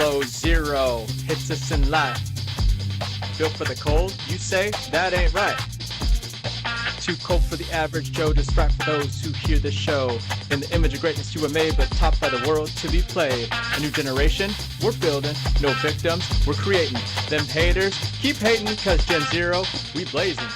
below zero hits us in life. Built for the cold, you say that ain't right. Too cold for the average Joe, just right for those who hear the show. In the image of greatness you were made, but taught by the world to be played. A new generation, we're building, no victims, we're creating. Them haters, keep hating, cause Gen Zero, we blazing.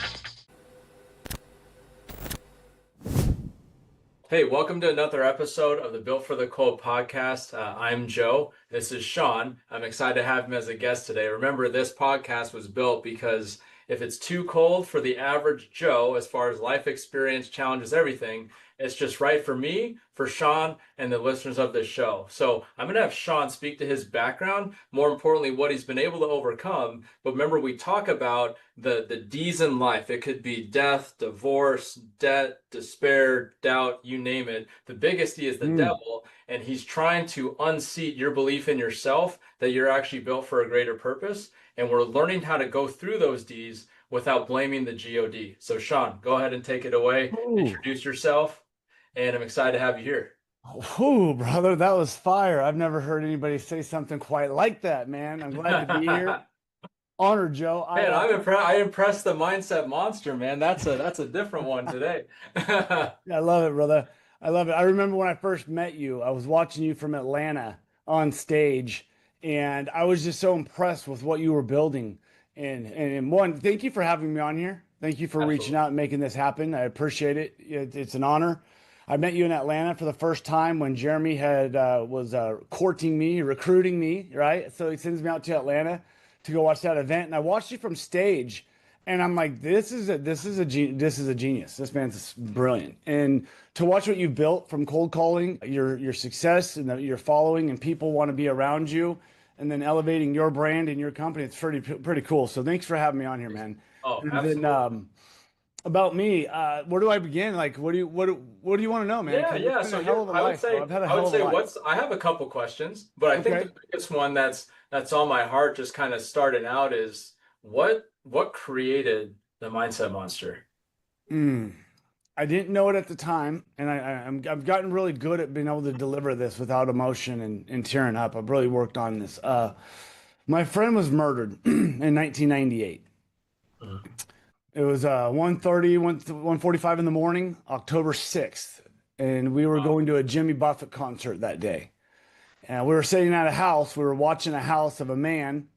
Hey, welcome to another episode of the Built for the Cold podcast. I'm Joe. This is Shawn. I'm excited to have him as a guest today. Remember, this podcast was built because if it's too cold for the average Joe, as far as life experience, challenges, everything, it's just right for me, for Shawn, and the listeners of this show. So I'm going to have Shawn speak to his background, more importantly, what he's been able to overcome. But remember, we talk about the D's in life. It could be death, divorce, debt, despair, doubt, you name it. The biggest D is the devil, and he's trying to unseat your belief in yourself that you're actually built for a greater purpose. And we're learning how to go through those D's without blaming the God. So Shawn, go ahead and take it away. Introduce yourself. And I'm excited to have you here. Oh, brother, that was fire. I've never heard anybody say something quite like that, man. I'm glad to be here. Honored, Joe. Man, I impressed the mindset monster, man. That's a different one today. I love it, brother. I love it. I remember when I first met you, I was watching you from Atlanta on stage, and I was just so impressed with what you were building. And one, thank you for having me on here. Thank you for reaching out and making this happen. I appreciate it. It's an honor. I met you in Atlanta for the first time when Jeremy was courting me, recruiting me, right? So he sends me out to Atlanta to go watch that event, and I watched you from stage, and I'm like, this is a genius. This man's brilliant. And to watch what you built from cold calling, your success and your following, and people want to be around you, and then elevating your brand and your company, it's pretty cool. So thanks for having me on here, man. Oh, absolutely. Then, about me, where do I begin? Like, what do you want to know, man? Yeah. So I would say I have a couple questions, but I think the biggest one that's on my heart, just kind of starting out, is what created the mindset monster? I didn't know it at the time, and I've gotten really good at being able to deliver this without emotion and tearing up. I've really worked on this. My friend was murdered in 1998. It was 1:30, 1:45 in the morning, October 6th, and we were going to a Jimmy Buffett concert that day. And we were sitting at a house. We were watching a house of a man,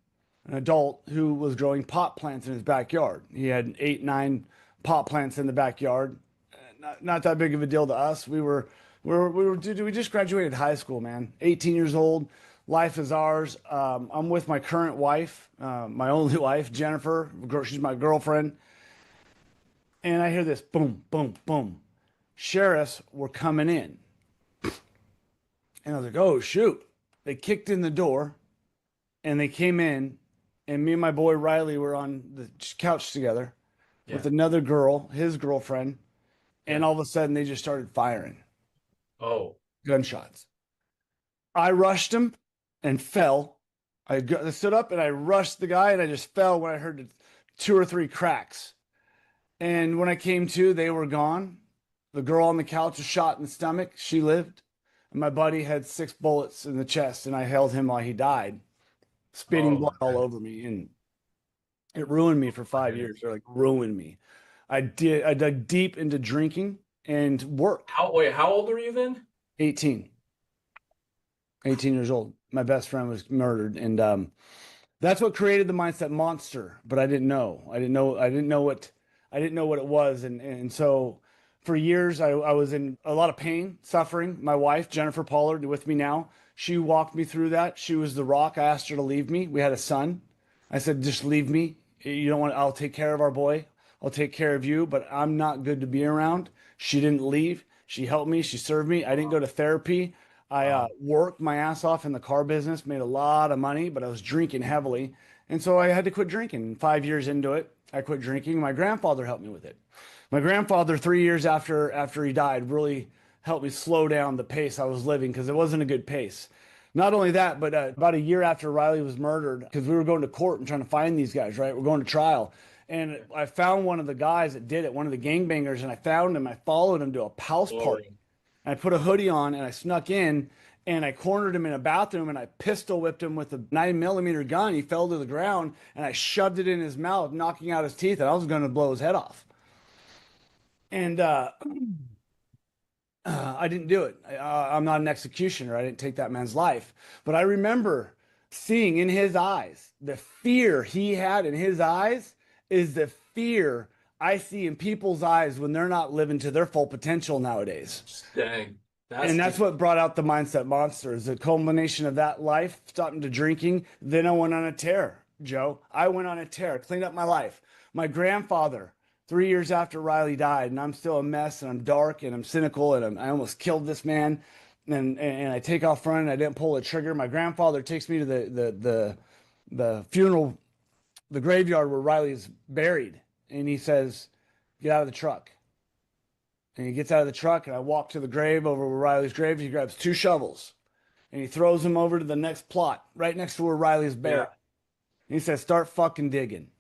an adult, who was growing pot plants in his backyard. He had 8, 9 pot plants in the backyard. Not that big of a deal to us. We just graduated high school, man. 18 years old. Life is ours. I'm with my current wife, my only wife, Jennifer. She's my girlfriend. And I hear this boom, boom, boom. Sheriffs were coming in. And I was like, oh, shoot. They kicked in the door and they came in. And me and my boy Riley were on the couch together with another girl, his girlfriend. And all of a sudden they just started firing. Oh. Gunshots. I rushed him and fell. I stood up and I rushed the guy and I just fell when I heard 2 or 3 cracks. And when I came to, they were gone. The girl on the couch was shot in the stomach. She lived. And my buddy had 6 bullets in the chest, and I held him while he died, spitting blood all over me. And it ruined me for 5 years. It ruined me. I dug deep into drinking and work. How old were you then? 18 years old. My best friend was murdered. And that's what created the mindset monster. But I didn't know. I didn't know what it was. And so for years, I was in a lot of pain, suffering. My wife, Jennifer Pollard, with me now, she walked me through that. She was the rock. I asked her to leave me. We had a son. I said, just leave me. You don't want, I'll take care of our boy. I'll take care of you, but I'm not good to be around. She didn't leave. She helped me. She served me. I didn't go to therapy. I worked my ass off in the car business, made a lot of money, but I was drinking heavily. And so I had to quit drinking. 5 years into it, I quit drinking. My grandfather helped me with it. My grandfather, 3 years after he died, really helped me slow down the pace I was living because it wasn't a good pace. Not only that, but about a year after Riley was murdered, because we were going to court and trying to find these guys, right? We're going to trial. And I found one of the guys that did it, one of the gangbangers, and I found him. I followed him to a house party. And I put a hoodie on and I snuck in and I cornered him in a bathroom and I pistol whipped him with a 9mm gun. He fell to the ground and I shoved it in his mouth, knocking out his teeth, and I was going to blow his head off. And I didn't do it. I'm not an executioner. I didn't take that man's life. But I remember seeing in his eyes, the fear he had in his eyes is the fear I see in people's eyes when they're not living to their full potential nowadays. Dang. And that's what brought out the mindset monster, is the culmination of that life, stopping to drinking. Then I went on a tear, Joe. I went on a tear, cleaned up my life. My grandfather, 3 years after Riley died, and I'm still a mess, and I'm dark, and I'm cynical, and I almost killed this man. And I take off running. I didn't pull the trigger. My grandfather takes me to the funeral, the graveyard where Riley's buried, and he says, "Get out of the truck." And he gets out of the truck, and I walk to the grave over where Riley's grave. He grabs 2 shovels, and he throws them over to the next plot, right next to where Riley's buried. Yeah. And he says, "Start fucking digging."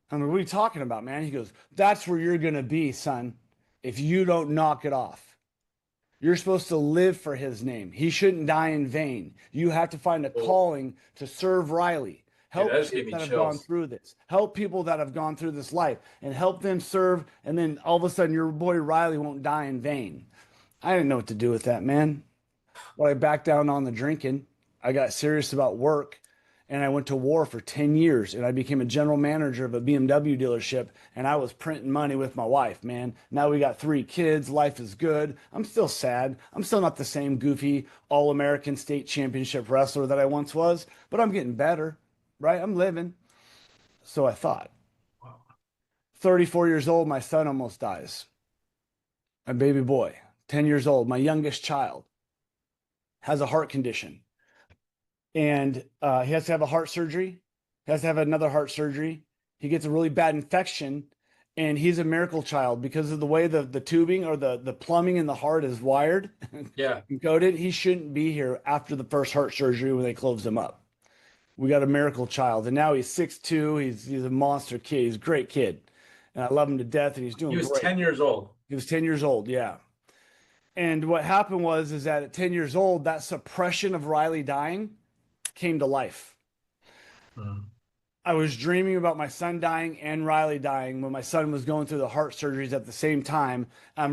I'm like, "What are you talking about, man?" He goes, "That's where you're going to be, son, if you don't knock it off. You're supposed to live for his name. He shouldn't die in vain. You have to find a calling to serve Riley. Help people that have gone through this. Help people that have gone through this life and help them serve. And then all of a sudden your boy Riley won't die in vain." I didn't know what to do with that, man. Well, I backed down on the drinking. I got serious about work, and I went to war for 10 years, and I became a general manager of a BMW dealership, and I was printing money with my wife, man. Now we got 3 kids. Life is good. I'm still sad. I'm still not the same goofy all-American state championship wrestler that I once was, but I'm getting better. Right? I'm living. So I thought. 34 years old, my son almost dies. My baby boy, 10 years old, my youngest child, has a heart condition. And he has to have a heart surgery. He has to have another heart surgery. He gets a really bad infection, and he's a miracle child because of the way the tubing or the plumbing in the heart is wired. Yeah. Encoded. He shouldn't be here after the first heart surgery when they closed him up. We got a miracle child, and now he's 6'2". He's a monster kid. He's a great kid, and I love him to death, and he's doing great. He was 10 years old. He was 10 years old, yeah. And what happened is that at 10 years old, that suppression of Riley dying came to life. I was dreaming about my son dying and Riley dying when my son was going through the heart surgeries at the same time. I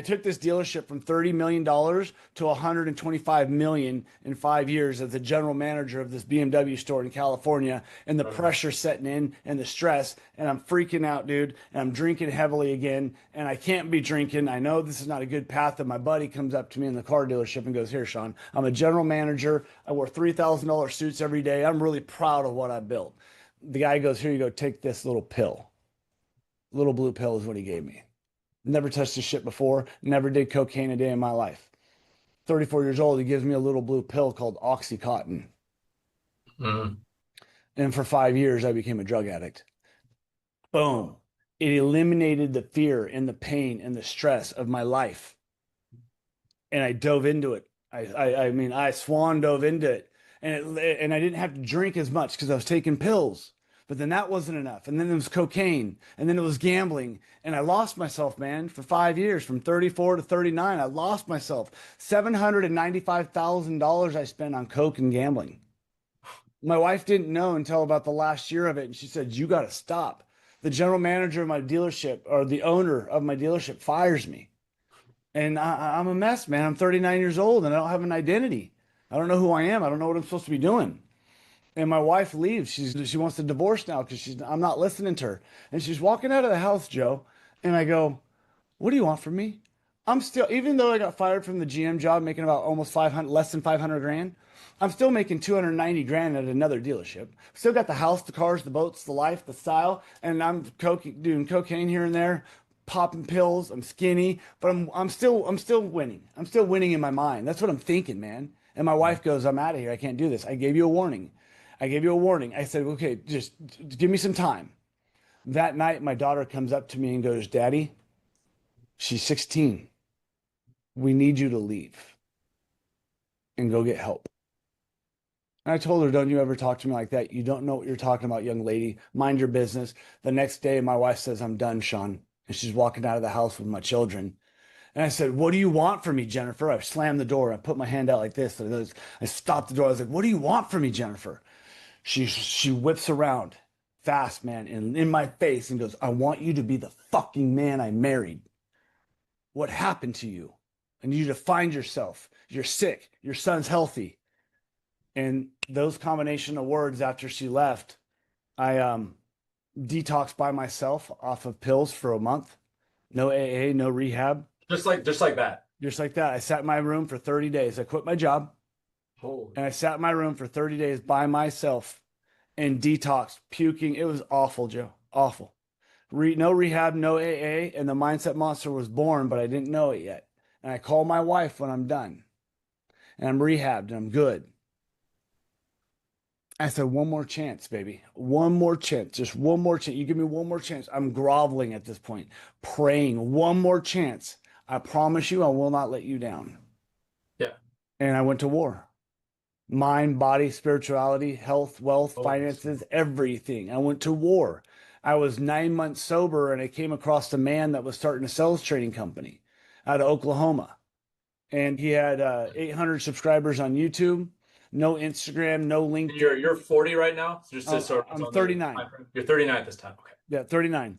took this dealership from $30 million to $125 million in 5 years as the general manager of this BMW store in California, and the pressure setting in and the stress, and I'm freaking out, dude, and I'm drinking heavily again, and I can't be drinking. I know this is not a good path, and my buddy comes up to me in the car dealership and goes, "Here, Shawn, I'm a general manager. I wear $3,000 suits every day. I'm really proud of what I built." The guy goes, "Here you go, take this little pill." Little blue pill is what he gave me. Never touched this shit before. Never did cocaine a day in my life. 34 years old, he gives me a little blue pill called Oxycontin. And for 5 years, I became a drug addict. Boom. It eliminated the fear and the pain and the stress of my life. And I dove into it. I swan dove into it. And I didn't have to drink as much because I was taking pills. But then that wasn't enough. And then it was cocaine. And then it was gambling. And I lost myself, man, for 5 years. From 34 to 39, I lost myself. $795,000 I spent on coke and gambling. My wife didn't know until about the last year of it. And she said, "You got to stop." The general manager of my dealership, or the owner of my dealership, fires me. And I'm a mess, man. I'm 39 years old, and I don't have an identity. I don't know who I am. I don't know what I'm supposed to be doing. And my wife leaves. She wants to divorce now because I'm not listening to her. And she's walking out of the house, Joe. And I go, "What do you want from me?" I'm still, even though I got fired from the GM job, making about almost 500, less than 500 grand, I'm still making 290 grand at another dealership. Still got the house, the cars, the boats, the life, the style. And I'm doing cocaine here and there, popping pills. I'm skinny, but I'm still winning. I'm still winning in my mind. That's what I'm thinking, man. And my wife goes, "I'm out of here. I can't do this. I gave you a warning." I said, "Okay, just give me some time." That night, my daughter comes up to me and goes, "Daddy," she's 16. "We need you to leave and go get help." And I told her, "Don't you ever talk to me like that. You don't know what you're talking about, young lady. Mind your business." The next day, my wife says, "I'm done, Shawn." And she's walking out of the house with my children. And I said, "What do you want from me, Jennifer?" I slammed the door. I put my hand out like this. I stopped the door. I was like, "What do you want from me, Jennifer?" She whips around fast, man, and in my face and goes, "I want you to be the fucking man I married. What happened to you? I need you to find yourself. You're sick. Your son's healthy." And those combination of words after she left, I detoxed by myself off of pills for a month. No AA, no rehab. Just like that. Just like that. I sat in my room for 30 days. I quit my job Holy. and I sat in my room for 30 days by myself and detoxed, puking. It was awful, Joe. Awful. No rehab, no AA, and the mindset monster was born, but I didn't know it yet. And I call my wife when I'm done and I'm rehabbed and I'm good. I said, "One more chance, baby. One more chance. Just one more chance. You give me one more chance." I'm groveling at this point, praying, "One more chance. I promise you I will not let you down." Yeah. And I went to war. Mind, body, spirituality, health, wealth, Oh, finances, everything. I went to war. I was 9 months sober and I came across a man that was starting a sales training company out of Oklahoma. And he had 800 subscribers on YouTube, no Instagram, no LinkedIn. you're 40 right now? Just to sort of I'm on the 39. time frame. You're 39 this time. Okay. Yeah, 39.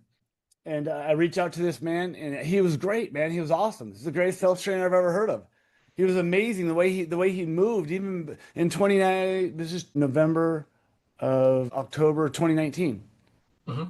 And I reached out to this man, and he was great, man. He was awesome. This is the greatest sales trainer I've ever heard of. He was amazing the way he moved, even in 29. This is November of October 2019. Hmm.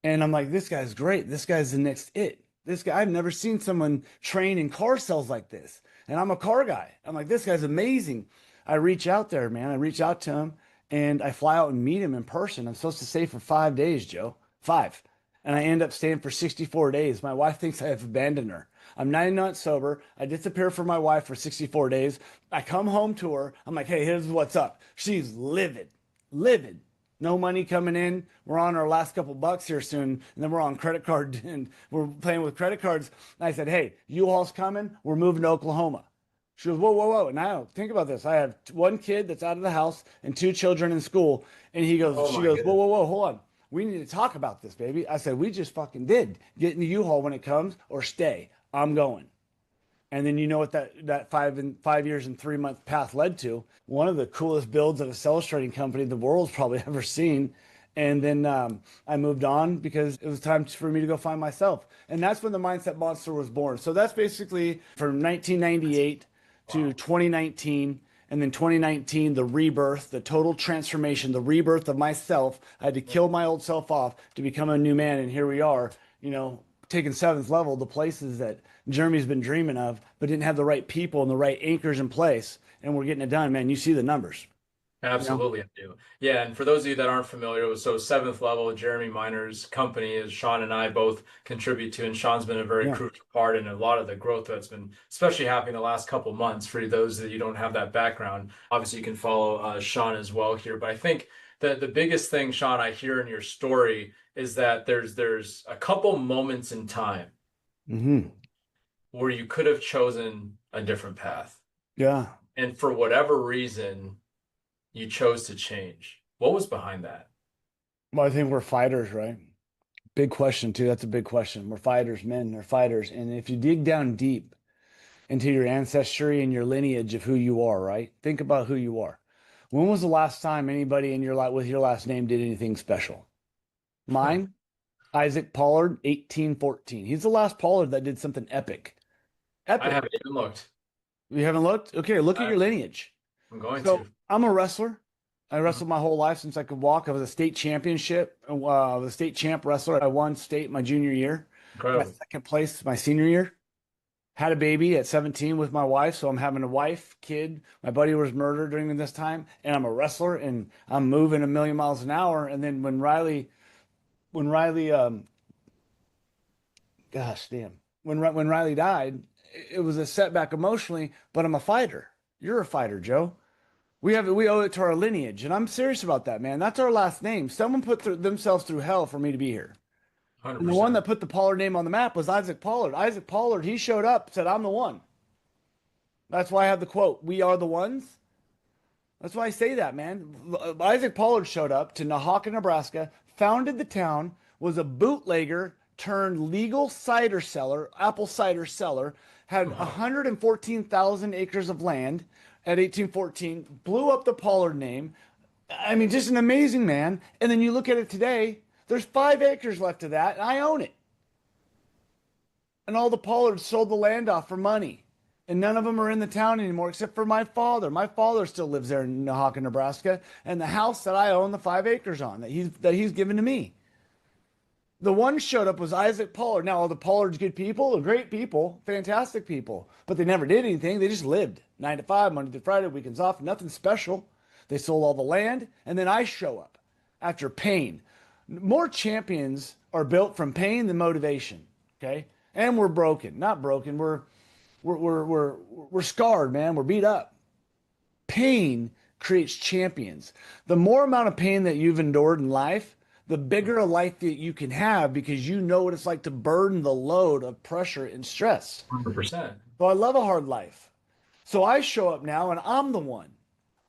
And I'm like, this guy's great. This guy's the next it. This guy, I've never seen someone train in car sales like this. And I'm a car guy. I'm like, this guy's amazing. I reach out there, man. I reach out to him and I fly out and meet him in person. I'm supposed to stay for 5 days, Joe. 5. And I end up staying for 64 days. My wife thinks I have abandoned her. I'm 9 months sober. I disappear from my wife for 64 days. I come home to her. I'm like, "Hey, here's what's up." She's livid, livid. No money coming in. We're on our last couple bucks here soon, and then we're on credit card and we're playing with credit cards. And I said, "Hey, U-Haul's coming. We're moving to Oklahoma." She goes, "Whoa, whoa, whoa!" Now think about this. I have one kid that's out of the house and 2 children in school. And Oh she my goes, "Whoa, goodness. whoa, whoa, hold on. We need to talk about this, baby." I said, "We just fucking did. Get in the U-Haul when it comes, or stay. I'm going." And then you know what that 5 years and 3 month path led to? One of the coolest builds of a sales trading company the world's probably ever seen. And then I moved on because it was time for me to go find myself. And that's when the Mindset Monster was born. So that's basically from 1998 to Wow. 2019. And then 2019, the rebirth, the total transformation, the rebirth of myself. I had to kill my old self off to become a new man. And here we are, taking seventh level, the places that Jeremy's been dreaming of, but didn't have the right people and the right anchors in place. And we're getting it done, man. You see the numbers, you know? Absolutely, I do. Yeah, and for those of you that aren't familiar with seventh level, Jeremy Miner's company is Shawn and I both contribute to, and Shawn's been a very Yeah. crucial part in a lot of the growth that's been especially happening the last couple months. For those that you don't have that background, obviously you can follow Shawn as well here. But I think the biggest thing, Shawn, I hear in your story is that there's a couple moments in time Mm-hmm. where you could have chosen a different path, Yeah. and for whatever reason you chose to change. What was behind that? Well, I think we're fighters, right? Big question, too. That's a big question. We're fighters, men are fighters. And if you dig down deep into your ancestry and your lineage of who you are, right? Think about who you are. When was the last time anybody in your life with your last name did anything special? Mine, Isaac Pollard, 1814. He's the last Pollard that did something epic. I Epic. haven't even looked. You haven't looked? Okay, look at your lineage. I'm going So to. I'm a wrestler. I Mhm. wrestled my whole life since I could walk. I was a state championship, I was a state champ wrestler. I won state my junior year, got Incredible. second place my senior year. Had a baby at 17 with my wife, so I'm having a wife, kid. My buddy was murdered during this time, and I'm a wrestler, and I'm moving a million miles an hour. And then when Riley, gosh damn, when Riley died, it was a setback emotionally. But I'm a fighter. You're a fighter, Joe. We owe it to our lineage, and I'm serious about that, man. That's our last name. Someone put themselves through hell for me to be here. And the one 100%. that put the Pollard name on the map was Isaac Pollard. Isaac Pollard, he showed up, said, "I'm the one." That's why I have the quote, "We are the ones." That's why I say that, man. Isaac Pollard showed up to Nahaka, Nebraska, founded the town, was a bootlegger turned legal cider seller, apple cider seller, had Wow. 114,000 acres of land at 1814, blew up the Pollard name. I mean, just an amazing man. And then you look at it today, there's 5 acres left of that, and I own it. And all the Pollards sold the land off for money. And none of them are in the town anymore except for my father. My father still lives there in Nahaka, Nebraska, and the house that I own the 5 acres on that he's given to me. The one showed up was Isaac Pollard. Now, all the Pollards good people, they're great people, fantastic people, but they never did anything. They just lived 9 to 5, Monday to Friday, weekends off, nothing special. They sold all the land, and then I show up after pain. More champions are built from pain than motivation. Okay, and we're broken, not broken. We're scarred, man. We're beat up. Pain creates champions. The more amount of pain that you've endured in life, the bigger a life that you can have because you know what it's like to burden the load of pressure and stress. 100%. So I love a hard life. So I show up now and I'm the one,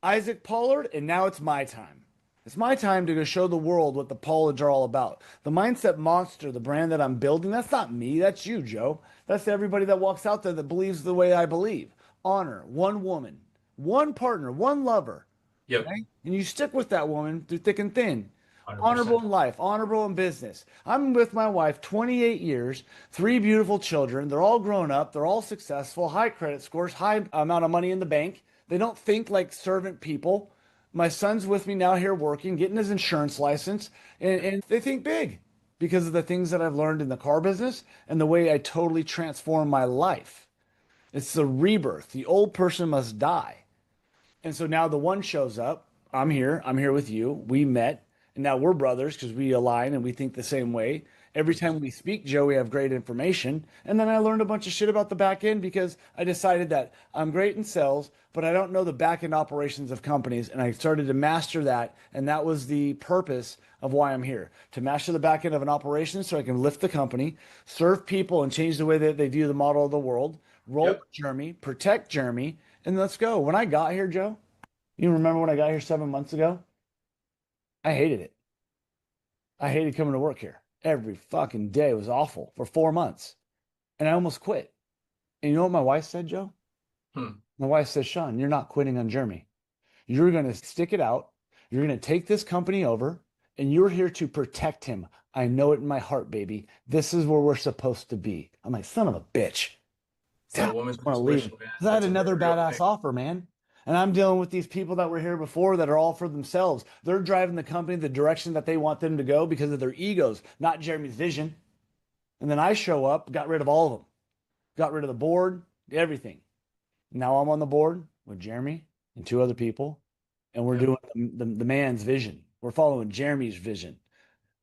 Isaac Pollard, and now it's my time. It's my time to go show the world what the Pollards are all about. The Mindset Monster, the brand that I'm building, that's not me. That's you, Joe. That's everybody that walks out there that believes the way I believe. Honor, one woman, one partner, one lover. Yep. Okay? And you stick with that woman through thick and thin. 100%. Honorable in life, honorable in business. I'm with my wife 28 years, 3 beautiful children. They're all grown up. They're all successful, high credit scores, high amount of money in the bank. They don't think like servant people. My son's with me now here working, getting his insurance license, and they think big because of the things that I've learned in the car business and the way I totally transform my life. It's the rebirth. The old person must die. And so now the one shows up. I'm here. I'm here with you. We met, and now we're brothers because we align and we think the same way. Every time we speak, Joe, we have great information. And then I learned a bunch of shit about the back end because I decided that I'm great in sales, but I don't know the back end operations of companies. And I started to master that. And that was the purpose of why I'm here, to master the back end of an operation so I can lift the company, serve people and change the way that they view the model of the world, roll Yep. with Jeremy, protect Jeremy, and let's go. When I got here, Joe, you remember when I got here 7 months ago? I hated it. I hated coming to work here. Every fucking day was awful for 4 months. And I almost quit. And you know what my wife said, Joe? Hmm. My wife said, Shawn, you're not quitting on Jeremy. You're going to stick it out. You're going to take this company over and you're here to protect him. I know it in my heart, baby. This is where we're supposed to be. I'm like, son of a bitch. It's that woman's I want to leave. intuition, man. I had That's a another real badass thing. offer, man. And I'm dealing with these people that were here before that are all for themselves. They're driving the company the direction that they want them to go because of their egos, not Jeremy's vision. And then I show up, got rid of all of them, got rid of the board, everything. Now I'm on the board with Jeremy and 2 other people, and we're Yep. doing the man's vision. We're following Jeremy's vision.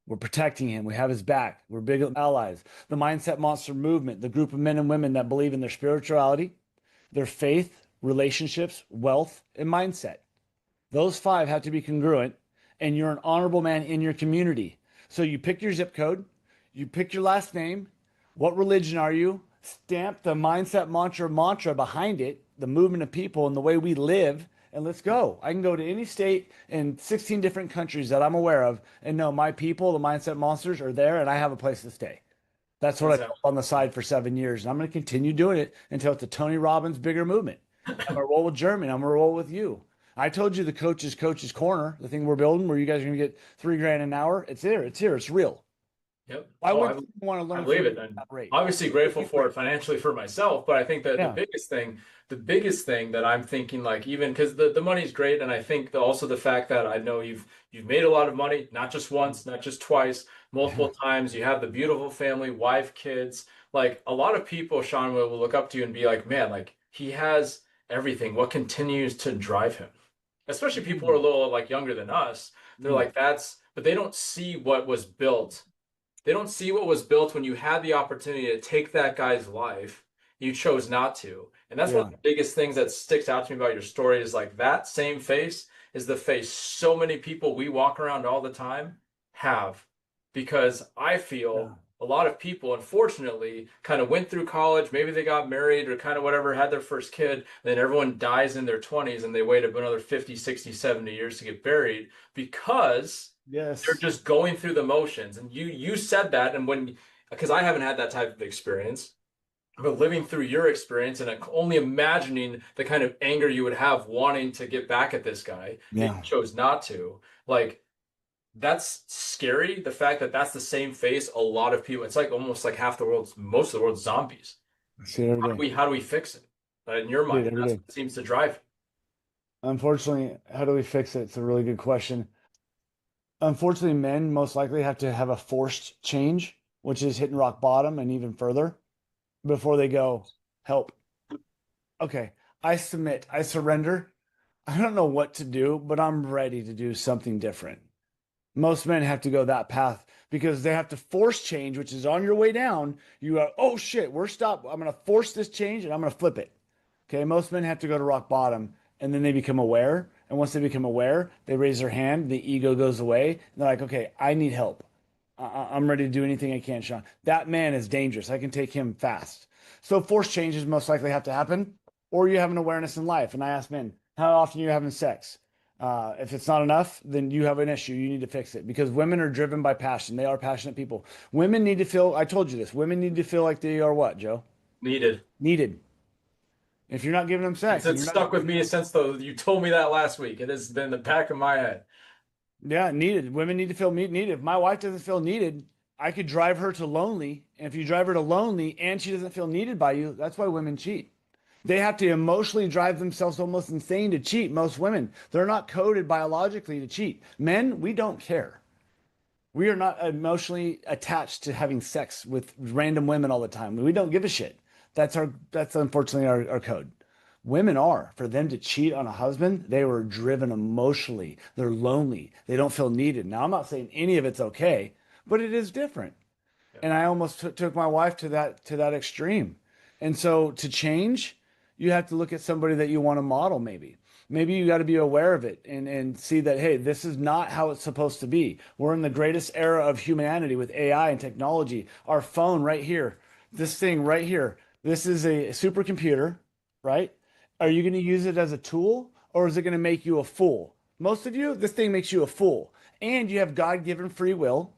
We're protecting him. We have his back. We're big allies. The Mindset Monster movement, the group of men and women that believe in their spirituality, their faith, relationships, wealth, and mindset. Those 5 have to be congruent, and you're an honorable man in your community. So you pick your zip code, you pick your last name, what religion are you, stamp the mindset mantra behind it, the movement of people and the way we live, and let's go. I can go to any state in 16 different countries that I'm aware of and know my people, the mindset monsters, are there, and I have a place to stay. That's what That's I built on the side for 7 years. And I'm going to continue doing it until it's a Tony Robbins bigger movement. I'm going to roll with Jeremy. I'm going to roll with you. I told you the coach's corner, the thing we're building where you guys are going to get $3,000 an hour. It's there. It's here. It's real. Yep. Why Oh, wouldn't you want to I learn believe from it. me at And that rate? obviously grateful for it financially for myself. But I think that Yeah. the biggest thing that I'm thinking, like, even because the money's great, and I think also the fact that I know you've made a lot of money, not just once, not just twice, multiple times. You have the beautiful family, wife, kids. Like a lot of people, Shawn, will look up to you and be like, man, like he has everything. What continues to drive him? Especially people who are a little like younger than us. They're like, but they don't see what was built. They don't see what was built when you had the opportunity to take that guy's life. You chose not to. And that's one Yeah. of the biggest things that sticks out to me about your story is like that same face is the face so many people we walk around all the time have. Because I Yeah. feel a lot of people, unfortunately, kind of went through college, maybe they got married or kind of whatever, had their first kid, then everyone dies in their 20s and they wait another 50, 60, 70 years to get buried because Yes. they're just going through the motions. And you said that, and when because I haven't had that type of experience. But living through your experience and only imagining the kind of anger you would have wanting to get back at this guy, and you Yeah, chose not to, like that's scary. The fact that that's the same face a lot of people, it's like almost like half the world's, most of the world's zombies. I see it every day. How do we fix it? In your See it mind, every that's day. what seems to drive. Unfortunately, how do we fix it? It's a really good question. Unfortunately, men most likely have to have a forced change, which is hitting rock bottom and even further before they go, help. Okay, I submit, I surrender. I don't know what to do, but I'm ready to do something different. Most men have to go that path because they have to force change, which is on your way down. You go, oh shit, we're stopped. I'm going to force this change and I'm going to flip it. Okay, most men have to go to rock bottom and then they become aware. And once they become aware, they raise their hand, the ego goes away, and they're like, okay, I need help. I'm ready to do anything I can, Shawn. That man is dangerous. I can take him fast. So forced changes most likely have to happen, or you have an awareness in life. And I ask men, how often are you having sex? If it's not enough, then you have an issue. You need to fix it because women are driven by passion. They are passionate people. Women need to feel, I told you this, women need to feel like they are what, Joe? Needed. Needed. If you're not giving them sex and It's you're not, stuck with me since you told me that last week. It has been in the back of my head. yeah, needed. Women need to feel needed. If my wife doesn't feel needed, I could drive her to lonely. And if you drive her to lonely and she doesn't feel needed by you, that's why women cheat. They have to emotionally drive themselves almost insane to cheat. Most women, they're not coded biologically to cheat. Men, we don't care. We are not emotionally attached to having sex with random women all the time. We don't give a shit. That's unfortunately our code. Women are. For them to cheat on a husband, they were driven emotionally. They're lonely. They don't feel needed. Now, I'm not saying any of it's okay, but it is different. Yeah. And I almost took my wife to that extreme. And so to change, you have to look at somebody that you want to model maybe. Maybe you got to be aware of it and see that, hey, this is not how it's supposed to be. We're in the greatest era of humanity with AI and technology. Our phone right here, this thing right here, this is a supercomputer, right? Are you going to use it as a tool or is it going to make you a fool? Most of you, this thing makes you a fool. And you have God given free will.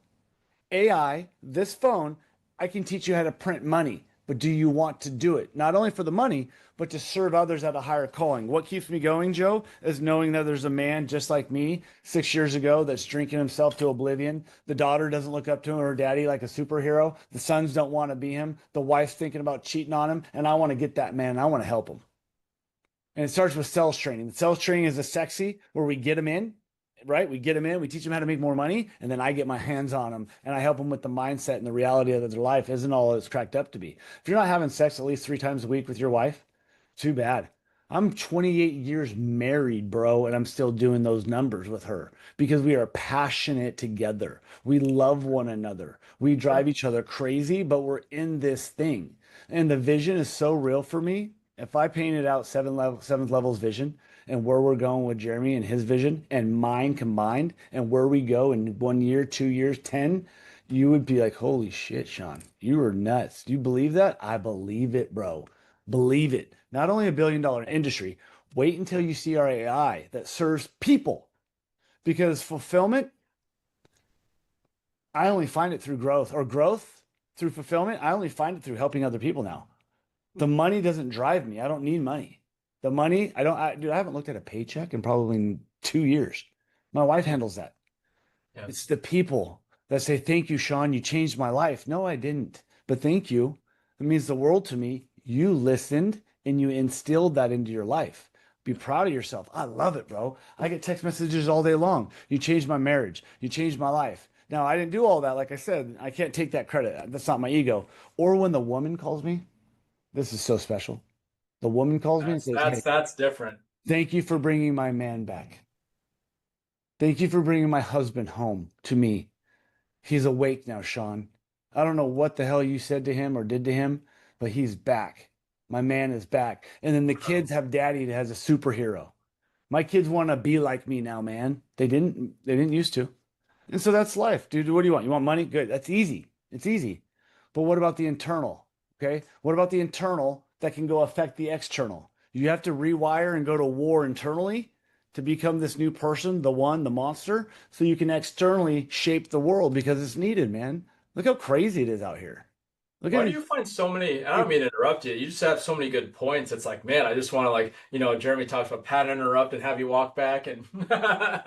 AI, this phone, I can teach you how to print money. But do you want to do it? Not only for the money, but to serve others at a higher calling. What keeps me going, Joe, is knowing that there's a man just like me 6 years ago that's drinking himself to oblivion. The daughter doesn't look up to him or her daddy like a superhero. The sons don't want to be him. The wife's thinking about cheating on him. And I want to get that man. I want to help him. And it starts with sales training. The sales training is a sexy where we get them in, right? We get them in, we teach them how to make more money, and then I get my hands on them and I help them with the mindset and the reality of their life isn't all it's cracked up to be. If you're not having sex at least 3 times a week with your wife, too bad. I'm 28 years married, bro, and I'm still doing those numbers with her because we are passionate together. We love one another. We drive each other crazy, but we're in this thing. And the vision is so real for me. If I painted out seventh levels vision and where we're going with Jeremy and his vision and mine combined and where we go in 1 year, 2 years, 10, you would be like, holy shit, Shawn, you are nuts. Do you believe that? I believe it, bro. Believe it. Not only $1 billion industry, wait until you see our AI that serves people because fulfillment, I only find it through growth or growth through fulfillment. I only find it through helping other people now. The money doesn't drive me. I don't need money. The money, dude, I haven't looked at a paycheck in probably 2 years. My wife handles that. Yeah. It's the people that say, thank you, Shawn. You changed my life. No, I didn't. But thank you. It means the world to me. You listened and you instilled that into your life. Be proud of yourself. I love it, bro. I get text messages all day long. You changed my marriage. You changed my life. Now, I didn't do all that. Like I said, I can't take that credit. That's not my ego. Or when the woman calls me, this is so special. The woman calls me and That's says, that's hey, that's different. thank you for bringing my man back. Thank you for bringing my husband home to me. He's awake now, Shawn. I don't know what the hell you said to him or did to him, but he's back. My man is back. And then the kids have daddy that has a superhero. My kids want to be like me now, man. They didn't used to. And so that's life, dude. What do you want? You want money? Good. That's easy. It's easy. But what about the internal? Okay. What about the internal that can go affect the external? You have to rewire and go to war internally to become this new person, the one, the monster, so you can externally shape the world because it's needed, man. Look how crazy it is out here. Look Why at do me. you find so many? I don't mean to interrupt you. You just have so many good points. It's like, man, I just want to like, Jeremy talks about pat interrupt and have you walk back and I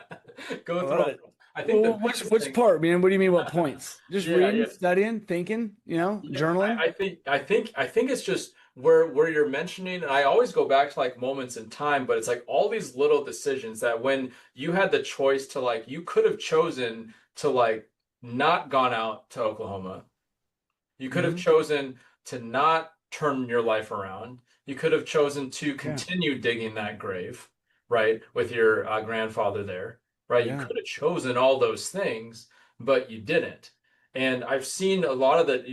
go through love all. it. I think the Well, biggest which thing, part, man? What do you mean? What points? Just yeah, reading, yeah, studying, thinking. yeah. Journaling. I think it's just where you're mentioning, and I always go back to like moments in time, but it's like all these little decisions that when you had the choice to like, you could have chosen to like not gone out to Oklahoma. You could have Hmm. chosen to not turn your life around. You could have chosen to Yeah, continue digging that grave, right, with your grandfather there, right? You yeah. could have chosen all those things, but you didn't. And I've seen a lot of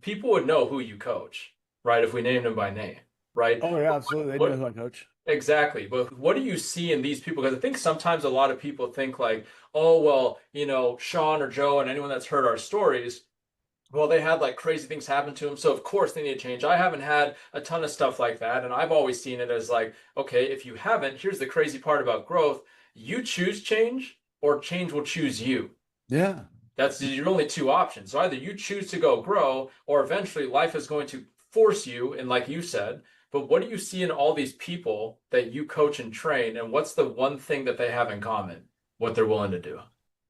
people would know who you coach, right, if we named them by name, right? Oh yeah, absolutely. They know What who I coach. exactly, but what do you see in these people? Because I think sometimes a lot of people think like, oh, well, Sean or Joe and anyone that's heard our stories, well, they had like crazy things happen to them, so of course they need to change. I haven't had a ton of stuff like that, and I've always seen it as like, okay, if you haven't, here's the crazy part about growth. You choose change, or change will choose you. Yeah. That's your only two options. So either you choose to go grow, or eventually life is going to force you, and like you said, but what do you see in all these people that you coach and train, and what's the one thing that they have in common? What they're willing to do.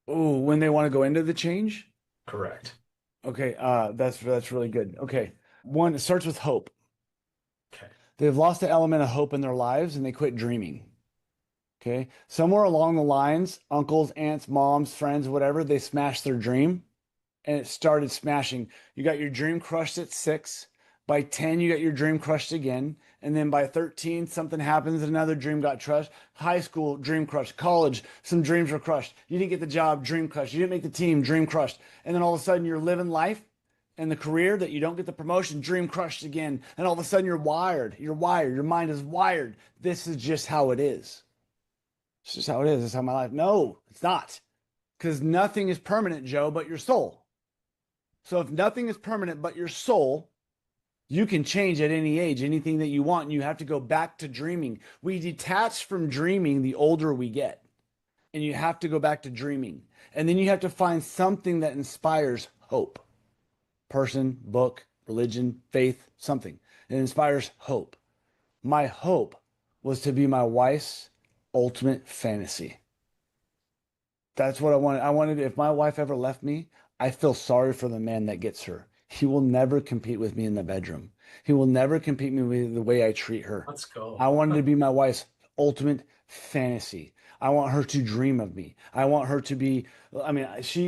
Oh, when they want to go into the change. Correct. Okay, that's really good. Okay, one, it starts with hope. Okay. They've lost the element of hope in their lives and they quit dreaming. Okay, somewhere along the lines, uncles, aunts, moms, friends, whatever, they smashed their dream and it started smashing. You got your dream crushed at 6. By 10, you got your dream crushed again. And then by 13, something happens, another dream got crushed. High school, dream crushed. College, some dreams were crushed. You didn't get the job, dream crushed. You didn't make the team, dream crushed. And then all of a sudden, you're living life and the career that you don't get the promotion, dream crushed again. And all of a sudden, you're wired. You're wired. Your mind is wired. This is just how it is. It's just how it is. It's how my life. No, it's not. Because nothing is permanent, Joe, but your soul. So if nothing is permanent but your soul, you can change at any age, anything that you want, and you have to go back to dreaming. We detach from dreaming the older we get, and you have to go back to dreaming. And then you have to find something that inspires hope. Person, book, religion, faith, something. It inspires hope. My hope was to be my wife's ultimate fantasy. That's what I wanted. I wanted, if my wife ever left me, I feel sorry for the man that gets her. He will never compete with me in the bedroom. He will never compete me with the way I treat her. Let's go. I wanted to be my wife's ultimate fantasy. I want her to dream of me. I want her to be, I mean,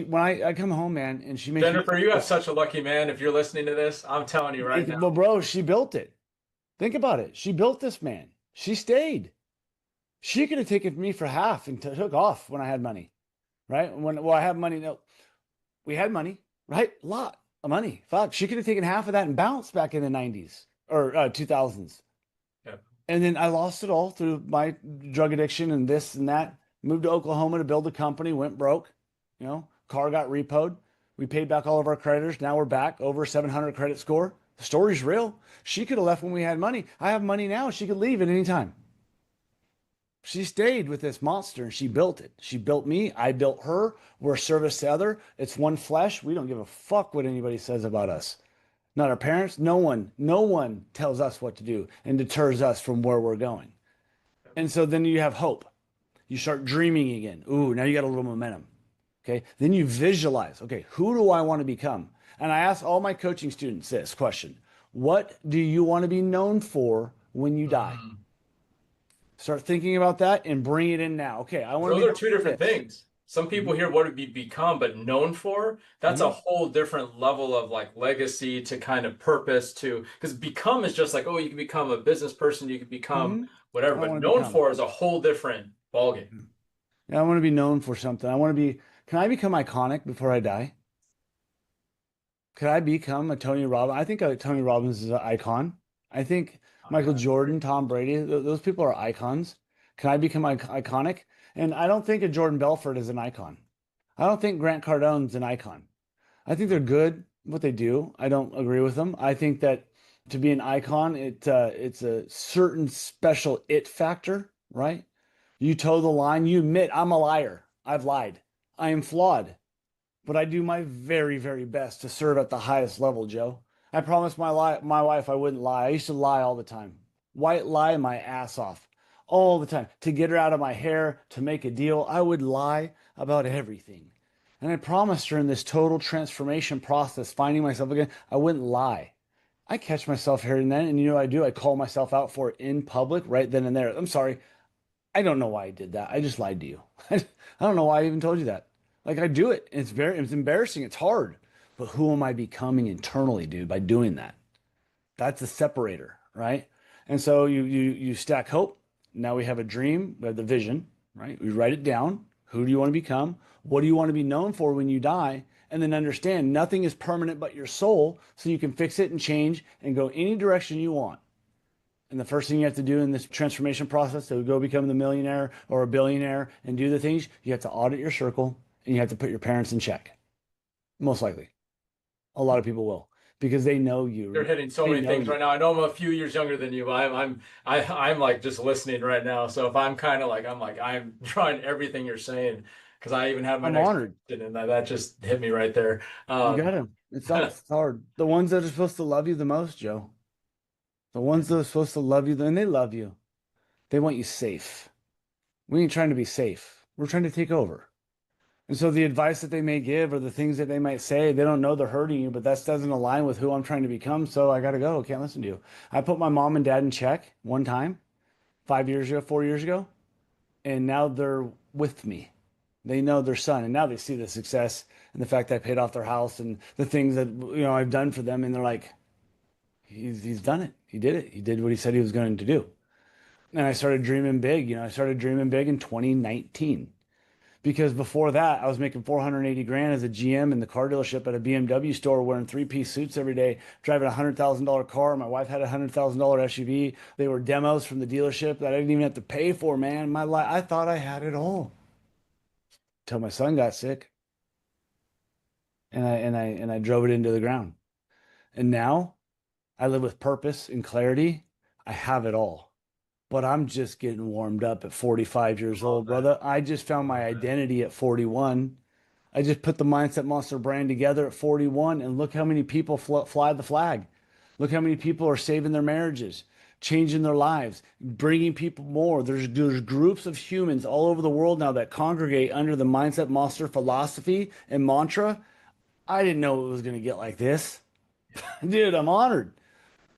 when I come home, man, and she makes me, Jennifer, you have such a lucky man. If you're listening to this, I'm telling you right now. well, bro, she built it. Think about it. She built this man. She stayed. She could have taken me for half and took off when I had money, right? Well, I have money. No, we had money, right? A lot of money. Fuck, she could have taken half of that and bounced back in the 90s or 2000s. Yep. And then I lost it all through my drug addiction and this and that. Moved to Oklahoma to build a company, went broke. Car got repoed. We paid back all of our creditors. Now we're back over 700 credit score. The story's real. She could have left when we had money. I have money now. She could leave at any time. She stayed with this monster and she built it. She built me. I built her. We're a service to other. It's one flesh. We don't give a fuck what anybody says about us. Not our parents. No one tells us what to do and deters us from where we're going. And so then you have hope. You start dreaming again. Ooh, now you got a little momentum. Okay. Then you visualize, okay, who do I want to become? And I ask all my coaching students this question: what do you want to be known for when you die? Mm. Start thinking about that and bring it in now. Okay, I want to Those be are known two for different this. things. Some people Mhm, hear what would be become, but known for, that's a mhm, whole different level of like legacy to kind of purpose to, because become is just like, oh, you can become a business person, you can become mhm. whatever, I but want to known become. for is a whole different ballgame. Yeah, I want to be known for something. I want to be, can I become iconic before I die? Could I become a Tony Robbins? I think Tony Robbins is an icon. I think Michael I Jordan, agree. Tom Brady, those people are icons. Can I become iconic? And I don't think a Jordan Belfort is an icon. I don't think Grant Cardone's an icon. I think they're good what they do. I don't agree with them. I think that to be an icon, it's a certain special it factor, right? You toe the line. You admit I'm a liar. I've lied. I am flawed. but I do my very, very best to serve at the highest level, Joe. I promised my wife I wouldn't lie. I used to lie all the time. White lie my ass off all the time to get her out of my hair, to make a deal. I would lie about everything. And I promised her in this total transformation process, finding myself again, I wouldn't lie. I catch myself here and then, and you know what I do? I call myself out for it in public right then and there. I'm sorry. I don't know why I did that. I just lied to you. I don't know why I even told you that. Like I do it. It's embarrassing. It's hard. But who am I becoming internally, dude, by doing that? That's the separator, right? And so you stack hope. Now we have a dream, we have the vision, right? We write it down. Who do you want to become? What do you want to be known for when you die? And then understand nothing is permanent but your soul, so you can fix it and change and go any direction you want. And the first thing you have to do in this transformation process to go become the millionaire or a billionaire and do the things, you have to audit your circle and you have to put your parents in check. Most likely. A lot of people will because they know you. You're hitting so many things right now. I know I'm a few years younger than you, but I'm like just listening right now. So if I'm kind of like I'm trying everything you're saying because I even have my I'm next honored. question, and that just hit me right there. You got him. It's hard. The ones that are supposed to love you the most, Joe. The ones that are supposed to love you, and they love you. They want you safe. We ain't trying to be safe. We're trying to take over. And so the advice that they may give or the things that they might say, they don't know they're hurting you, but that doesn't align with who I'm trying to become. So I got to go. Can't listen to you. I put my mom and dad in check one time, 5 years ago, 4 years ago, and now they're with me. They know their son, and now they see the success and the fact that I paid off their house and the things that I've done for them, and they're like, he's done it. He did it. He did what he said he was going to do. And I started dreaming big. I started dreaming big in 2019 because before that, I was making 480 grand as a GM in the car dealership at a BMW store, wearing three-piece suits every day, driving a $100,000 car. My wife had a $100,000 SUV. They were demos from the dealership that I didn't even have to pay for, man. My life, I thought I had it all until my son got sick, and I drove it into the ground. And now I live with purpose and clarity. I have it all. But I'm just getting warmed up at 45 years old, brother. I just found my identity at 41. I just put the Mindset Monster brand together at 41, and look how many people fly the flag. Look how many people are saving their marriages, changing their lives, bringing people more. There's groups of humans all over the world now that congregate under the Mindset Monster philosophy and mantra. I didn't know it was going to get like this. Dude, I'm honored.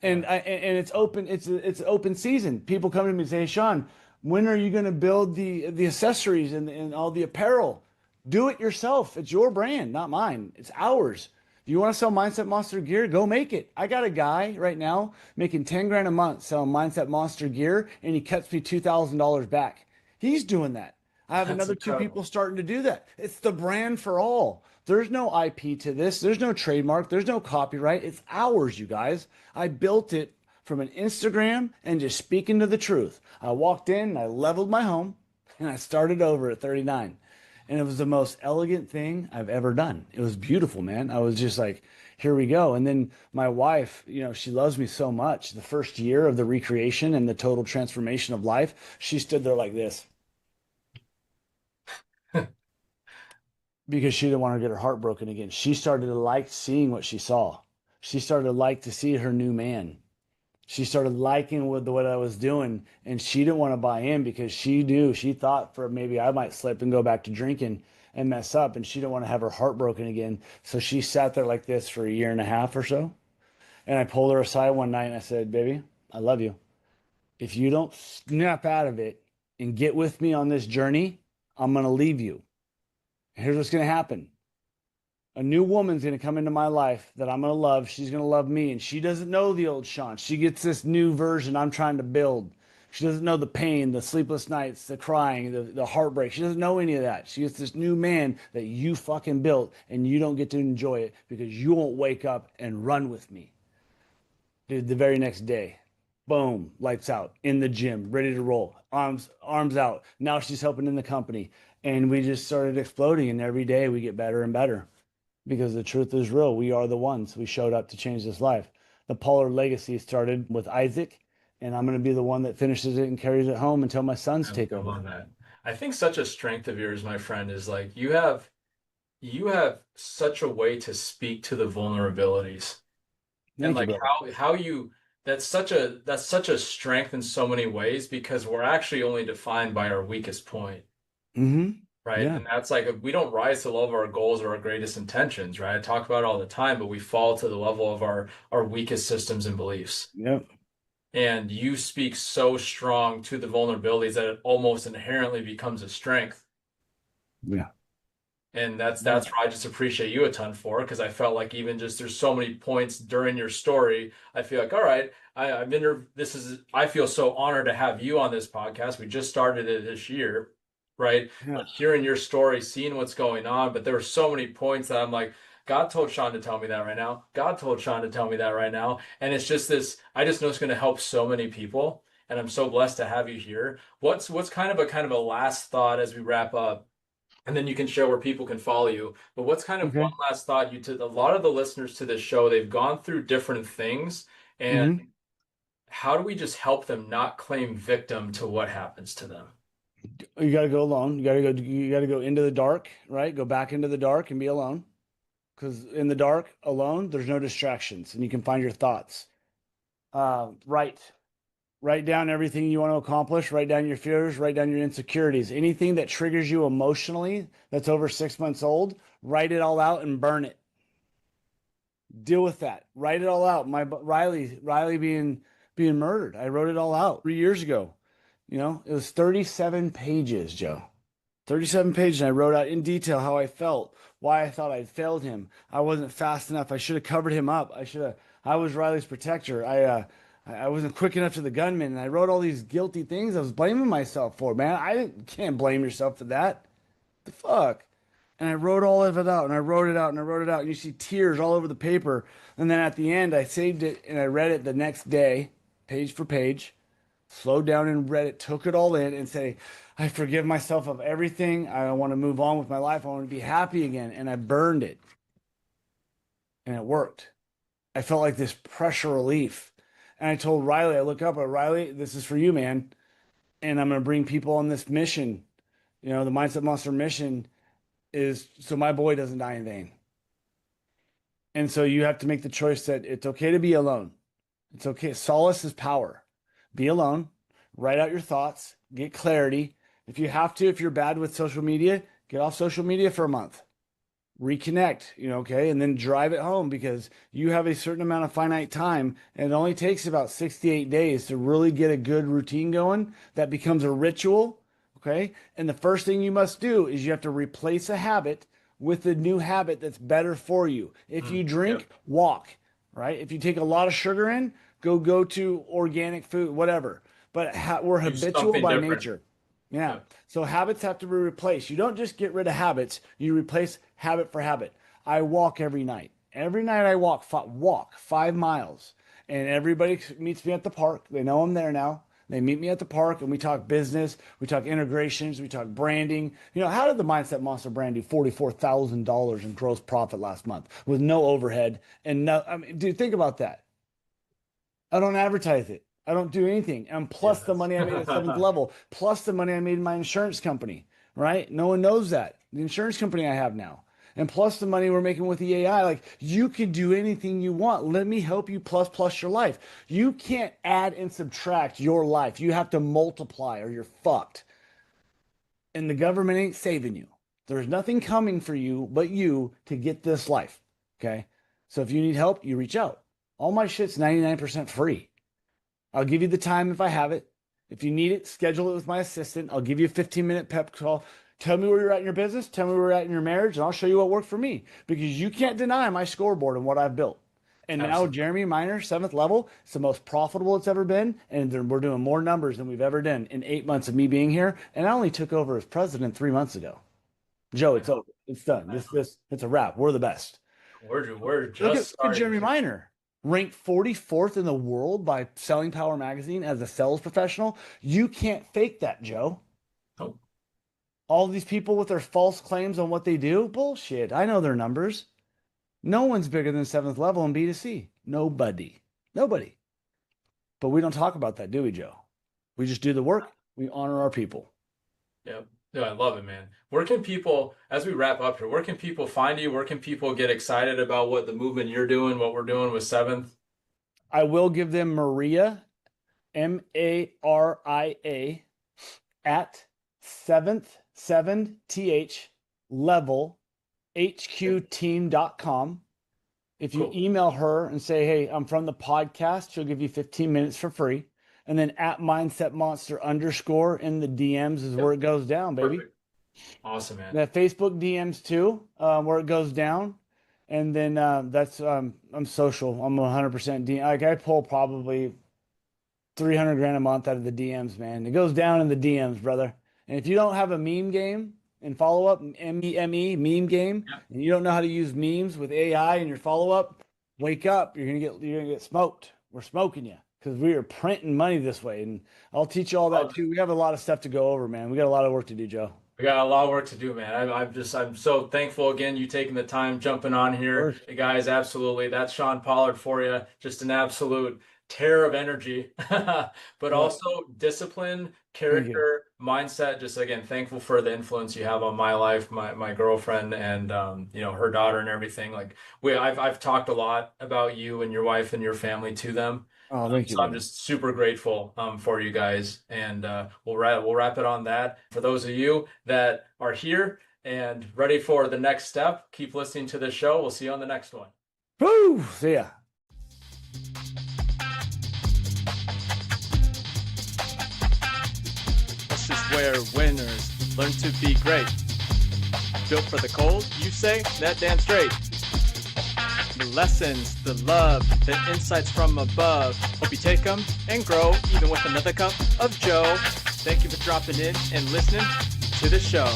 And it's open. It's open season. People come to me and say, hey, Shawn, when are you going to build the accessories and all the apparel? Do it yourself. It's your brand, not mine. It's ours. If you want to sell Mindset Monster gear, go make it. I got a guy right now making 10 grand a month selling Mindset Monster gear, and he cuts me $2,000 back. He's doing that. I have another two people starting to do that. It's the brand for all. There's no IP to this. There's no trademark. There's no copyright. It's ours, you guys. I built it from an Instagram and just speaking to the truth. I walked in, I leveled my home, and I started over at 39. And it was the most elegant thing I've ever done. It was beautiful, man. I was just like, here we go. And then my wife, she loves me so much. The first year of the recreation and the total transformation of life, she stood there like this. Because she didn't want to get her heart broken again. She started to like seeing what she saw. She started to like to see her new man. She started liking what I was doing, and she didn't want to buy in because she thought for maybe I might slip and go back to drinking and mess up, and she didn't want to have her heart broken again. So she sat there like this for a year and a half or so. And I pulled her aside one night and I said, baby, I love you. If you don't snap out of it and get with me on this journey, I'm going to leave you. Here's what's going to happen. A new woman's going to come into my life that I'm going to love. She's going to love me. And she doesn't know the old Shawn. She gets this new version I'm trying to build. She doesn't know the pain, the sleepless nights, the crying, the heartbreak. She doesn't know any of that. She gets this new man that you fucking built, and you don't get to enjoy it because you won't wake up and run with me. Dude, the very next day, boom, lights out, in the gym, ready to roll, arms out. Now she's helping in the company. And we just started exploding, and every day we get better and better because the truth is real. We are the ones. We showed up to change this life. The Pollard legacy started with Isaac, and I'm going to be the one that finishes it and carries it home until my sons take over. That. I think such a strength of yours, my friend, is like you have you have such a way to speak to the vulnerabilities and Thank you, like brother. how you that's such a strength in so many ways because we're actually only defined by our weakest point. Mm-hmm. Right. Yeah. And that's like we don't rise to the level of our goals or our greatest intentions, right? I talk about it all the time, but we fall to the level of our weakest systems and beliefs. Yep. And you speak so strong to the vulnerabilities that it almost inherently becomes a strength. Yeah. And that's Yeah. where I just appreciate you a ton for because I felt like even just there's so many points during your story. I feel like, all right, I've been this is I feel so honored to have you on this podcast. We just started it this year, right? Yeah. But hearing your story, seeing what's going on, but there were so many points that I'm like, God told Shawn to tell me that right now. God told Shawn to tell me that right now. And it's just this, I just know it's going to help so many people. And I'm so blessed to have you here. What's kind of a last thought as we wrap up? And then you can share where people can follow you. But what's kind of one Okay. last thought you to a lot of the listeners to this show, they've gone through different things, and Mm-hmm. how do we just help them not claim victim to what happens to them? You got to go alone. You got to go into the dark, right? Go back into the dark and be alone. Because in the dark, alone, there's no distractions and you can find your thoughts. Write. Write down everything you want to accomplish. Write down your fears. Write down your insecurities. Anything that triggers you emotionally that's over 6 months old, write it all out and burn it. Deal with that. Write it all out. Riley being murdered. I wrote it all out 3 years ago. It was 37 pages, Joe. 37 pages. And I wrote out in detail how I felt, why I thought I'd failed him. I wasn't fast enough. I should have covered him up. I was Riley's protector. I wasn't quick enough to the gunman. And I wrote all these guilty things I was blaming myself for, man. Can't blame yourself for that. The fuck? And I wrote all of it out and I wrote it out and I wrote it out. And you see tears all over the paper. And then at the end, I saved it and I read it the next day, page for page, slowed down and read it, took it all in and say, I forgive myself of everything. I want to move on with my life. I want to be happy again. And I burned it and it worked. I felt like this pressure relief. And I told Riley, I look up at Riley, this is for you, man. And I'm going to bring people on this mission. The Mindset Monster mission is so my boy doesn't die in vain. And so you have to make the choice that it's okay to be alone. It's okay. Solace is power. Be alone, write out your thoughts, get clarity. If you have to, if you're bad with social media, get off social media for a month, reconnect, okay, and then drive it home because you have a certain amount of finite time and it only takes about 68 days to really get a good routine going that becomes a ritual, okay? And the first thing you must do is you have to replace a habit with a new habit that's better for you. If you Yep. drink, walk, right? If you take a lot of sugar in, go to organic food, whatever. But we're Do habitual something by different. nature. Yeah. Yep. So habits have to be replaced. You don't just get rid of habits, you replace habit for habit. I walk every night. Every night I walk 5 miles. And everybody meets me at the park. They know I'm there now. They meet me at the park and we talk business, we talk integrations, we talk branding. How did the Mindset Monster brand do $44,000 in gross profit last month with no overhead and no, I mean, dude, think about that. I don't advertise it. I don't do anything. And plus the Yes. money I made at seventh level, plus the money I made in my insurance company, right? No one knows that. The insurance company I have now. And plus the money we're making with the AI. Like you can do anything you want. Let me help you plus your life. You can't add and subtract your life. You have to multiply or you're fucked. And the government ain't saving you. There's nothing coming for you but you to get this life. Okay. So if you need help, you reach out. All my shit's 99% free. I'll give you the time if I have it. If you need it, schedule it with my assistant. I'll give you a 15-minute pep call. Tell me where you're at in your business. Tell me where you're at in your marriage, and I'll show you what worked for me. Because you can't deny my scoreboard and what I've built. And now Absolutely. Jeremy Miner, seventh level, it's the most profitable it's ever been. And we're doing more numbers than we've ever done in 8 months of me being here. And I only took over as president 3 months ago. Joe, I it's know. over. It's done. I This know. this it's a wrap. We're the best. We're Look just at look at starting Jeremy to. Miner, ranked 44th in the world by Selling Power magazine as a sales professional. You can't fake that, Joe. Oh, All these people with their false claims on what they do, bullshit. I know their numbers. No one's bigger than seventh level in B2C. Nobody. Nobody. But we don't talk about that, do we, Joe? We just do the work. We honor our people. yep. Yeah, I love it, man. Where can people, as we wrap up here, where can people find you? Where can people get excited about what the movement you're doing, what we're doing with Seventh? I will give them Maria, Maria, at seventh level hqteam.com. If you Cool. email her and say, hey, I'm from the podcast, she'll give you 15 minutes for free. And then at mindset monster underscore in the DMs is where it goes down, baby. Perfect. Awesome, man. That Facebook DMs too, where it goes down. And then that's I'm social. I'm 100% DM. Like I pull probably 300 grand a month out of the DMs, man. It goes down in the DMs, brother. And if you don't have a meme game and follow up, MEME, meme game, Yeah. and you don't know how to use memes with AI in your follow up, wake up. You're gonna get smoked. We're smoking you because we are printing money this way. And I'll teach you all that too. We have a lot of stuff to go over, man. We got a lot of work to do, Joe. We got a lot of work to do, man. I'm so thankful again, you taking the time, jumping on here. Hey, guys, absolutely. That's Shawn Pollard for you. Just an absolute tear of energy, but also discipline, character, mindset. Just again, thankful for the influence you have on my life, my girlfriend, and her daughter and everything. Like I've talked a lot about you and your wife and your family to them. Oh, thank you. So I'm just super grateful for you guys, and we'll wrap it on that. For those of you that are here and ready for the next step, keep listening to the show. We'll see you on the next one. Woo! See ya. This is where winners learn to be great. Built for the cold, you say? That damn straight. The lessons, the love, the insights from above. Hope you take them and grow, even with another cup of Joe. Thank you for dropping in and listening to the show.